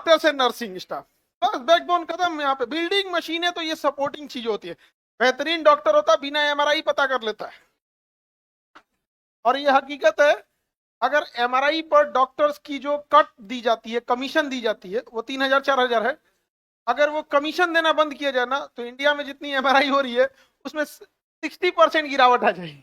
Doctor से nursing staff, बस backbone खत्म। यहाँ पे बिल्डिंग मशीनें तो ये सपोर्टिंग चीज होती है। बेहतरीन डॉक्टर होता बिना एमआरआई पता कर लेता है। और ये हकीकत है, अगर एमआरआई पर डॉक्टर्स की जो कट दी जाती है, कमीशन दी जाती है, वो 3,000 4,000 है। अगर वो कमीशन देना बंद किया जाए ना, तो इंडिया में जितनी एमआरआई हो रही है उसमें 60% गिरावट आ जाएगी।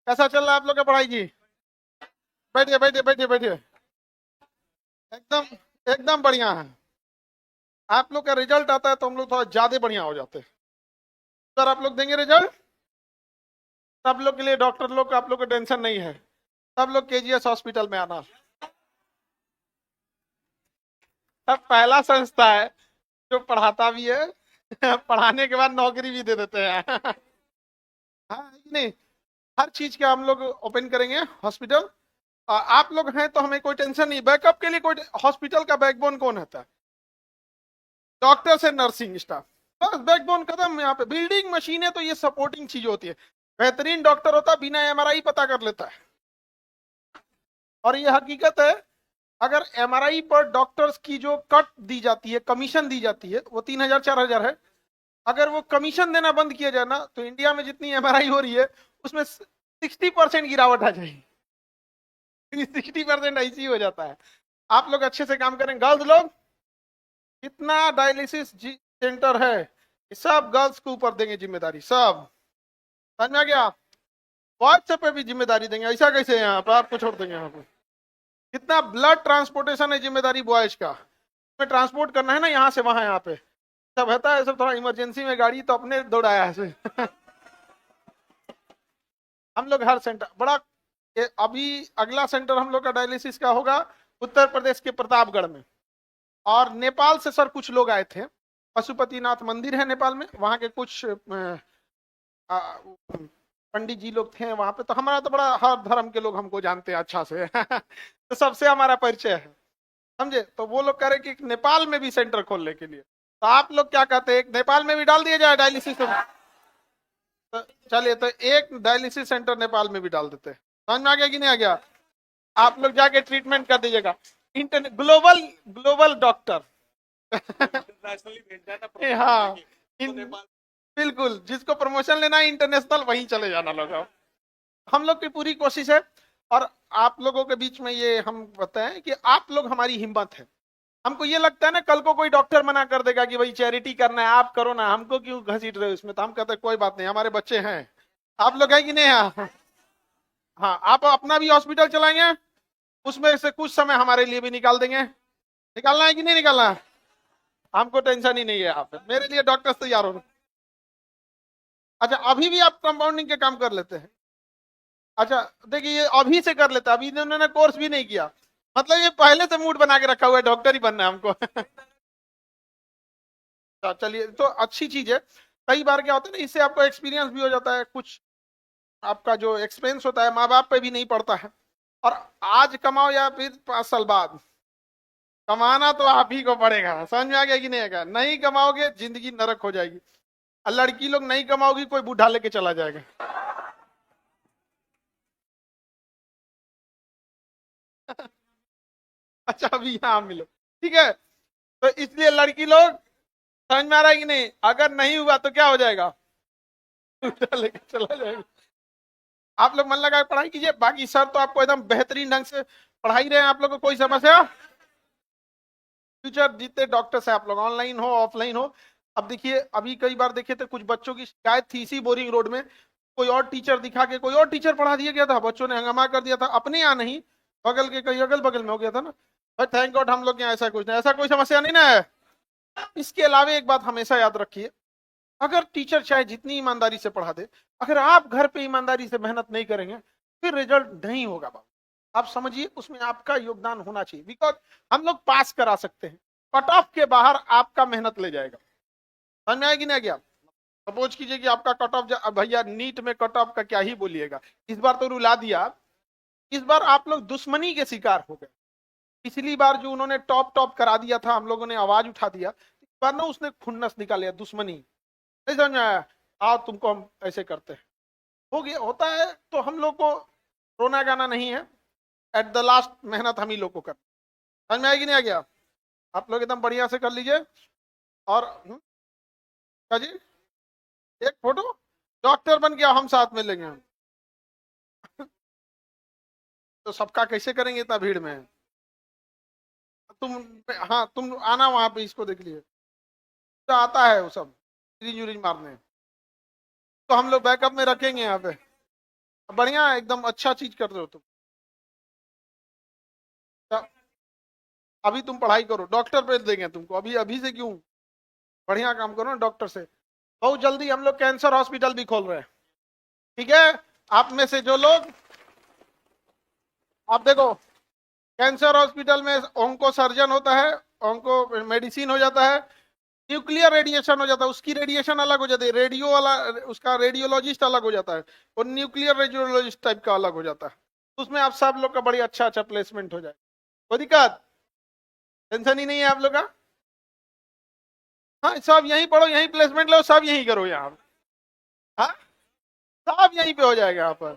कैसा चल रहा है आप लोग का पढ़ाई जी? बैठिए बैठिए बैठिए बैठिए। एकदम एकदम बढ़िया है। आप लोग का रिजल्ट आता है तो हम लोग थोड़ा ज्यादा बढ़िया हो जाते हैं। सर आप लोग देंगे रिजल्ट, सब लोग के लिए, डॉक्टर लोग का आप लोग को टेंशन नहीं है। सब लोग केजीएस हॉस्पिटल में आना। सब पहला संस्था है जो पढ़ाता भी है पढ़ाने के बाद नौकरी भी दे देते हैं हाँ नहीं, हर चीज का हम लोग ओपन करेंगे हॉस्पिटल। आप लोग हैं तो हमें कोई टेंशन नहीं। बैकअप के लिए कोई, हॉस्पिटल का बैकबोन कौन होता है? डॉक्टर से नर्सिंग स्टाफ, बस बैकबोन खत्म। यहाँ पे बिल्डिंग मशीनें तो ये सपोर्टिंग चीज होती है। बेहतरीन डॉक्टर होता बिना एमआरआई पता कर लेता है। और ये हकीकत है, अगर एमआरआई पर डॉक्टर्स की जो कट दी जाती है, कमीशन दी जाती है, वो 3,000 4,000 है। अगर वो कमीशन देना बंद किया जाए ना, तो इंडिया में जितनी एमआरआई हो रही है उसमें 60% गिरावट आ जाएगी। 60% ऐसी हो जाता है। आप लोग अच्छे से काम करें। गर्ल्स लोग, कितना डायलिसिस सेंटर है, सब गर्ल्स के ऊपर देंगे जिम्मेदारी, सब। समझ में आ गया? व्हाट्सएप पे भी जिम्मेदारी देंगे। ऐसा कैसे यहाँ पर आपको छोड़ देंगे? यहाँ पे कितना ब्लड ट्रांसपोर्टेशन है, जिम्मेदारी बॉयज का। में ट्रांसपोर्ट करना है ना, यहाँ से वहां, यहाँ पे सब रहता है। सब थोड़ा इमरजेंसी में गाड़ी तो अपने दौड़ाया है हम लोग हर सेंटर बड़ा। अभी अगला सेंटर हम लोग का डायलिसिस का होगा उत्तर प्रदेश के प्रतापगढ़ में। और नेपाल से सर कुछ लोग आए थे। पशुपतिनाथ मंदिर है नेपाल में, वहां के कुछ पंडित जी लोग थे वहां पे। तो हमारा तो बड़ा, हर धर्म के लोग हमको जानते हैं अच्छा से तो सबसे हमारा परिचय है, समझे? तो वो लोग कह रहे कि नेपाल में भी सेंटर खोलने के लिए। तो आप लोग क्या कहते हैं, नेपाल में भी डाल दिया जाए डायलिसिस? तो चलिए, तो एक डायलिसिस सेंटर नेपाल में भी डाल देते हैं। समझ में आ गया कि नहीं आ गया? आप लोग जाके ट्रीटमेंट कर दीजिएगा। ग्लोबल ग्लोबल डॉक्टर हाँ, बिल्कुल। जिसको प्रमोशन लेना है इंटरनेशनल, वहीं चले जाना लोग। हम लोग की पूरी कोशिश है। और आप लोगों के बीच में ये हम बताएं कि आप लोग हमारी हिम्मत है। हमको ये लगता है ना, कल को कोई डॉक्टर मना कर देगा कि भाई चैरिटी करना है, आप करो ना, हमको क्यों घसीट रहे हो इसमें। तो हम कहते हैं कोई बात नहीं, हमारे बच्चे हैं। आप लोग हैं कि नहीं? हाँ, आप अपना भी हॉस्पिटल चलाएंगे, उसमें से कुछ समय हमारे लिए भी निकाल देंगे। निकालना है कि नहीं निकालना है? हमको टेंशन ही नहीं है। आप मेरे लिए डॉक्टर्स तैयार हो। अच्छा, अभी भी आप कंपाउंडिंग के काम कर लेते हैं? अच्छा, देखिए ये अभी से कर लेते हैं, अभी इन्होंने कोर्स भी नहीं किया। मतलब ये पहले से मूड बना के रखा हुआ है, डॉक्टर ही बनना है हमको चलिए, तो अच्छी चीज है। कई बार क्या होता है ना, इससे आपको एक्सपीरियंस भी हो जाता है, कुछ आपका जो एक्सपेंस होता है माँ बाप पे भी नहीं पड़ता है। और आज कमाओ या फिर 5 साल बाद, कमाना तो आप ही को पड़ेगा। समझ में आ गया कि नहीं आएगा? नहीं कमाओगे जिंदगी नरक हो जाएगी। और लड़की लोग नहीं कमाओगी, कोई बूढ़ा लेके चला जाएगा अच्छा, अभी यहाँ मिलो, ठीक है? तो इसलिए लड़की लोग, समझ में आ रहा है कि नहीं? अगर नहीं हुआ तो क्या हो जाएगा? बूढ़ा लेके चला जाएगा। आप लोग मन लगा के पढ़ाई कीजिए। बाकी सर तो आपको एकदम बेहतरीन ढंग से पढ़ाई रहे हैं। आप लोग को कोई समस्या? फ्यूचर जितने डॉक्टर्स हैं आप लोग, ऑनलाइन हो ऑफलाइन हो। अब देखिए, अभी कई बार देखे थे कुछ बच्चों की शिकायत थी इसी बोरिंग रोड में। कोई और टीचर दिखा के कोई और टीचर पढ़ा दिया गया था, बच्चों ने हंगामा कर दिया था। अपने यहाँ नहीं, बगल के कहीं अगल बगल में हो गया था ना। भाई थैंक गॉड हम लोग यहाँ ऐसा कुछ नहीं, ऐसा कोई समस्या नहीं ना है। इसके अलावा एक बात हमेशा याद रखिए, अगर टीचर चाहे जितनी ईमानदारी से पढ़ा दे, अगर आप घर पे ईमानदारी से मेहनत नहीं करेंगे, फिर रिजल्ट नहीं होगा बाबू। आप समझिए, उसमें आपका योगदान होना चाहिए। बिकॉज हम लोग पास करा सकते हैं, कट ऑफ के बाहर आपका मेहनत ले जाएगा। समझ में आएगी नहीं गया? सपोज कीजिए कि आपका कट ऑफ, भैया नीट में कट ऑफ का क्या ही बोलिएगा, इस बार तो रुला दिया। इस बार आप लोग दुश्मनी के शिकार हो गए। पिछली बार जो उन्होंने टॉप टॉप करा दिया था, हम लोगों ने आवाज उठा दिया। बार ना उसने खुन्नस निकाल लिया, दुश्मनी, नहीं समझ में आया, आओ तुमको हम ऐसे करते हैं, हो गया, होता है। तो हम लोग को रोना गाना नहीं है, एट द लास्ट मेहनत हम ही लोग को कर, समझ में आएगी नहीं आ गया, आप लोग एकदम बढ़िया से कर लीजिए। और क्या जी, एक फोटो, डॉक्टर बन गया हम साथ में लेंगे, तो सबका कैसे करेंगे इतना भीड़ में, तुम, हाँ तुम आना वहां पे, इसको देख लिए, तो आता है वो सब सीरीज यूरीज मारने, तो हम लोग बैकअप में रखेंगे यहाँ पे, बढ़िया एकदम अच्छा चीज कर रहे हो तुम। तो अभी तुम पढ़ाई करो, डॉक्टर पे देंगे तुमको, अभी अभी से क्यों, बढ़िया काम करो ना डॉक्टर से। बहुत जल्दी हम लोग कैंसर हॉस्पिटल भी खोल रहे हैं, ठीक है। आप में से जो लोग, आप देखो, कैंसर हॉस्पिटल में ऑन्को सर्जन होता है, ऑन्को मेडिसिन हो जाता है, न्यूक्लियर रेडिएशन हो जाता है, उसकी रेडिएशन अलग हो जाती है, रेडियो वाला उसका रेडियोलॉजिस्ट अलग हो जाता है, और न्यूक्लियर रेडियोलॉजिस्ट टाइप का अलग हो जाता है, उसमें आप सब लोग का बड़ी अच्छा अच्छा प्लेसमेंट हो जाए, कोई दिक्कत, टेंशन ही नहीं है आप लोग का। हाँ सब यहीं पढ़ो, यहीं प्लेसमेंट लो, सब यहीं करो यहाँ, हाँ सब यहीं पे हो जाएगा, यहाँ पर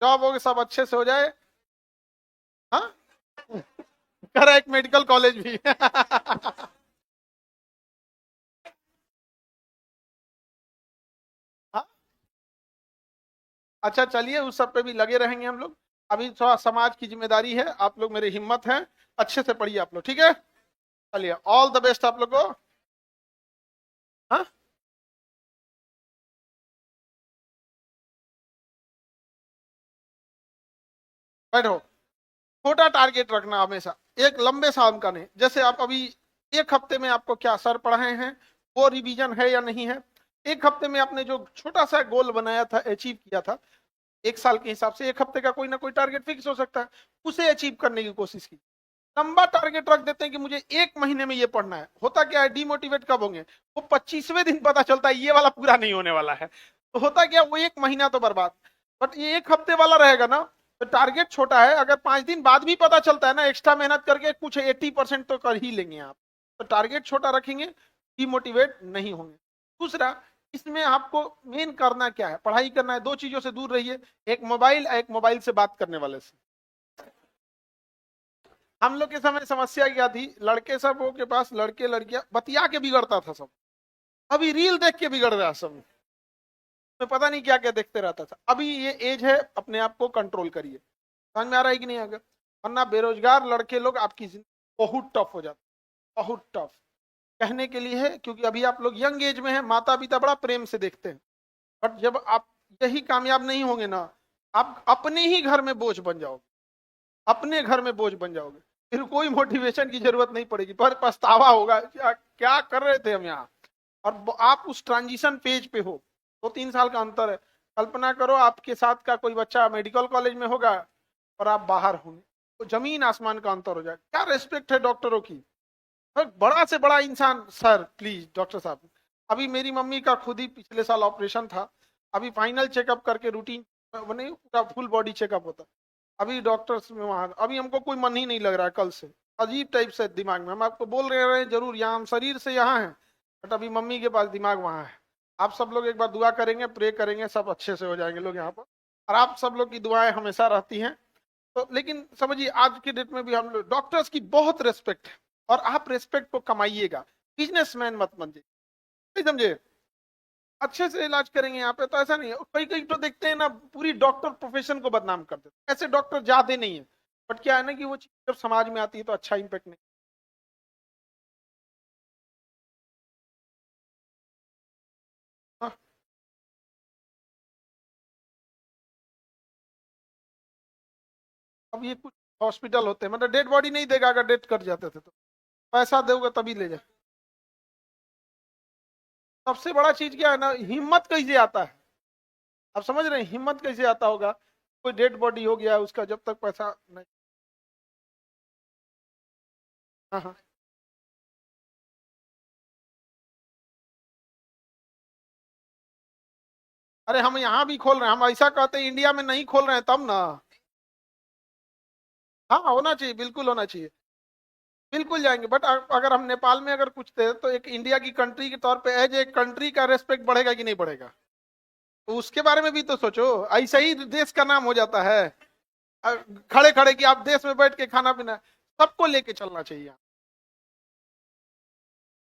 जॉब होगे सब अच्छे से हो जाए। हाँ कर एक मेडिकल कॉलेज भी हाँ अच्छा चलिए, उस सब पे भी लगे रहेंगे हम लोग, अभी थोड़ा समाज की जिम्मेदारी है, आप लोग मेरी हिम्मत है, अच्छे से पढ़िए आप लोग, ठीक है, चलिए ऑल द बेस्ट आप लोग को। हाँ बैठो, छोटा टारगेट रखना हमेशा, एक लंबे साल का नहीं, जैसे आप अभी एक हफ्ते में आपको क्या सर पढ़ाए हैं, वो रिवीजन है या नहीं है, एक हफ्ते में आपने जो छोटा सा गोल बनाया था, अचीव किया था, एक साल के हिसाब से एक हफ्ते का कोई ना कोई टारगेट फिक्स हो सकता है, उसे अचीव करने की कोशिश की। लंबा टारगेट रख देते हैं कि मुझे एक महीने में ये पढ़ना है, होता क्या है, डिमोटिवेट कब होंगे, वो 25वें दिन पता चलता है ये वाला पूरा नहीं होने वाला है, तो होता क्या, वो एक महीना तो बर्बाद। बट ये एक हफ्ते वाला रहेगा ना, तो टारगेट छोटा है, अगर 5 दिन बाद भी पता चलता है ना, एक्स्ट्रा मेहनत करके कुछ 80% तो कर ही लेंगे आप, तो टारगेट छोटा रखेंगे, डिमोटिवेट नहीं होंगे। दूसरा, इसमें आपको मेन करना क्या है, पढ़ाई करना है, दो चीजों से दूर रहिए, एक मोबाइल से बात करने वाले से। हम लोग के समय समस्या क्या थी, लड़के सबों के पास, लड़के लड़कियां बतिया के बिगड़ता था सब, अभी रील देख के बिगड़ रहा सब, मैं पता नहीं क्या क्या देखते रहता था, अभी ये एज है, अपने आप को कंट्रोल करिए, समझ में आ रहा है कि नहीं, अगर वरना बेरोजगार लड़के लोग आपकी जिंदगी बहुत टफ हो जाती, बहुत टफ, कहने के लिए है, क्योंकि अभी आप लोग यंग एज में हैं, माता पिता बड़ा प्रेम से देखते हैं, बट जब आप यही कामयाब नहीं होंगे ना, आप अपने ही घर में बोझ बन जाओगे, अपने घर में बोझ बन जाओगे, फिर कोई मोटिवेशन की जरूरत नहीं पड़ेगी, पर पछतावा होगा, क्या क्या कर रहे थे हम यहाँ, और आप उस ट्रांजिशन पेज पे हो, 2-3 साल का अंतर है, कल्पना करो आपके साथ का कोई बच्चा मेडिकल कॉलेज में होगा और आप बाहर होंगे, तो जमीन आसमान का अंतर हो जाएगा, क्या रेस्पेक्ट है डॉक्टरों की, तो बड़ा से बड़ा इंसान, सर प्लीज डॉक्टर साहब, अभी मेरी मम्मी का खुद ही पिछले साल ऑपरेशन था, अभी फाइनल चेकअप करके रूटीन, नहीं पूरा फुल बॉडी चेकअप होता, अभी डॉक्टर्स में वहां, अभी हमको कोई मन ही नहीं लग रहा है कल से, अजीब टाइप से दिमाग में, हम आपको बोल रहे हैं जरूर, यहाँ हम शरीर से यहाँ हैं, बट अभी मम्मी के पास दिमाग वहां है। आप सब लोग एक बार दुआ करेंगे, प्रे करेंगे, सब अच्छे से हो जाएंगे लोग यहाँ पर, और आप सब लोग की दुआएं हमेशा रहती हैं। तो लेकिन समझिए आज की डेट में भी हम लोग डॉक्टर्स की बहुत रेस्पेक्ट है, और आप रेस्पेक्ट को कमाइएगा, बिजनेसमैन मत बनिए, नहीं समझे, अच्छे से इलाज करेंगे यहाँ पे, तो ऐसा नहीं है, कई कई तो देखते हैं ना, पूरी डॉक्टर प्रोफेशन को बदनाम कर देते हैं, ऐसे डॉक्टर ज्यादा नहीं है, बट क्या है ना कि वो चीज जब समाज में आती है तो अच्छा इम्पैक्ट नहीं। हाँ, अब ये कुछ हॉस्पिटल होते हैं, मतलब डेड बॉडी नहीं देगा, अगर डेथ कर जाते थे तो पैसा दोगे तभी ले जाए। सबसे बड़ा चीज क्या है ना, हिम्मत कैसे आता है, आप समझ रहे हैं, हिम्मत कैसे आता होगा, कोई डेड बॉडी हो गया उसका, जब तक पैसा नहीं। हाँ हाँ, अरे हम यहाँ भी खोल रहे हैं, हम ऐसा कहते हैं इंडिया में नहीं खोल रहे हैं तब ना, हाँ होना चाहिए, बिल्कुल होना चाहिए, बिल्कुल जाएंगे, बट अगर हम नेपाल में अगर कुछ थे तो एक इंडिया की कंट्री के तौर पे एज ए कंट्री का रेस्पेक्ट बढ़ेगा कि नहीं बढ़ेगा? तो उसके बारे में भी तो सोचो। ऐसा ही देश का नाम हो जाता है। खड़े खड़े कि आप देश में बैठ के खाना पीना, सबको लेके चलना चाहिए।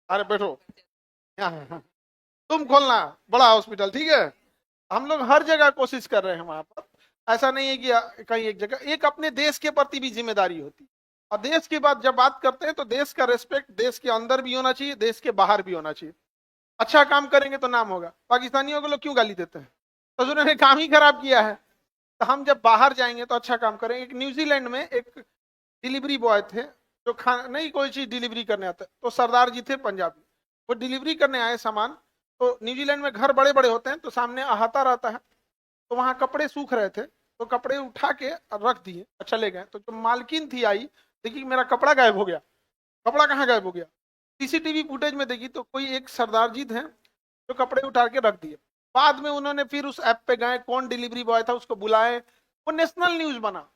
अरे बैठो यहाँ, तुम खोलना बड़ा हॉस्पिटल, ठीक है। हम लोग हर जगह कोशिश कर रहे हैं वहां पर। ऐसा नहीं है कि कहीं एक जगह, एक अपने देश के प्रति भी जिम्मेदारी होती है। और देश की बात जब बात करते हैं तो देश का रेस्पेक्ट देश के अंदर भी होना चाहिए, देश के बाहर भी होना चाहिए। अच्छा काम करेंगे तो नाम होगा। पाकिस्तानियों को लोग क्यों गाली देते हैं? तो उन्होंने काम ही खराब किया है। तो हम जब बाहर जाएंगे तो अच्छा काम करेंगे। एक न्यूजीलैंड में एक डिलीवरी बॉय थे जो खाना नहीं कोई चीज डिलीवरी करने आते, तो सरदार जी थे पंजाबी, वो डिलीवरी करने आए सामान। तो न्यूजीलैंड में घर बड़े बड़े होते हैं तो सामने अहाता रहता है, तो वहां कपड़े सूख रहे थे, तो कपड़े उठा के रख दिए और चले गए। तो जो मालकिन थी आई, देखी मेरा कपड़ा गायब हो गया। कपड़ा कहाँ गायब हो गया? सीसीटीवी फुटेज में देखी तो कोई एक सरदार जी थे जो कपड़े उठा के रख दिए। बाद में उन्होंने फिर उस ऐप पे गए, कौन डिलीवरी बॉय था उसको बुलाए, वो नेशनल न्यूज बना।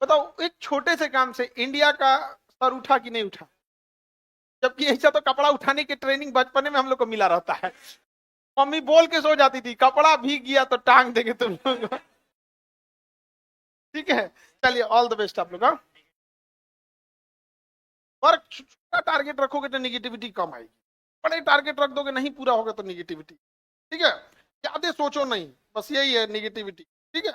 बताओ, एक छोटे से काम से इंडिया का सर उठा कि नहीं उठा? जबकि ऐसा तो कपड़ा उठाने की ट्रेनिंग बचपन में हम लोग को मिला रहता है। मम्मी बोल के सो जाती थी, कपड़ा भीग गया तो टांग देंगे तुम लोग। ठीक है, चलिए ऑल द बेस्ट आप लोग। वर्क छोटा टारगेट रखोगे तो निगेटिविटी कम आएगी, बड़े टारगेट रख दोगे नहीं पूरा होगा तो निगेटिविटी। ठीक है, ज्यादा सोचो नहीं, बस यही है निगेटिविटी। ठीक है।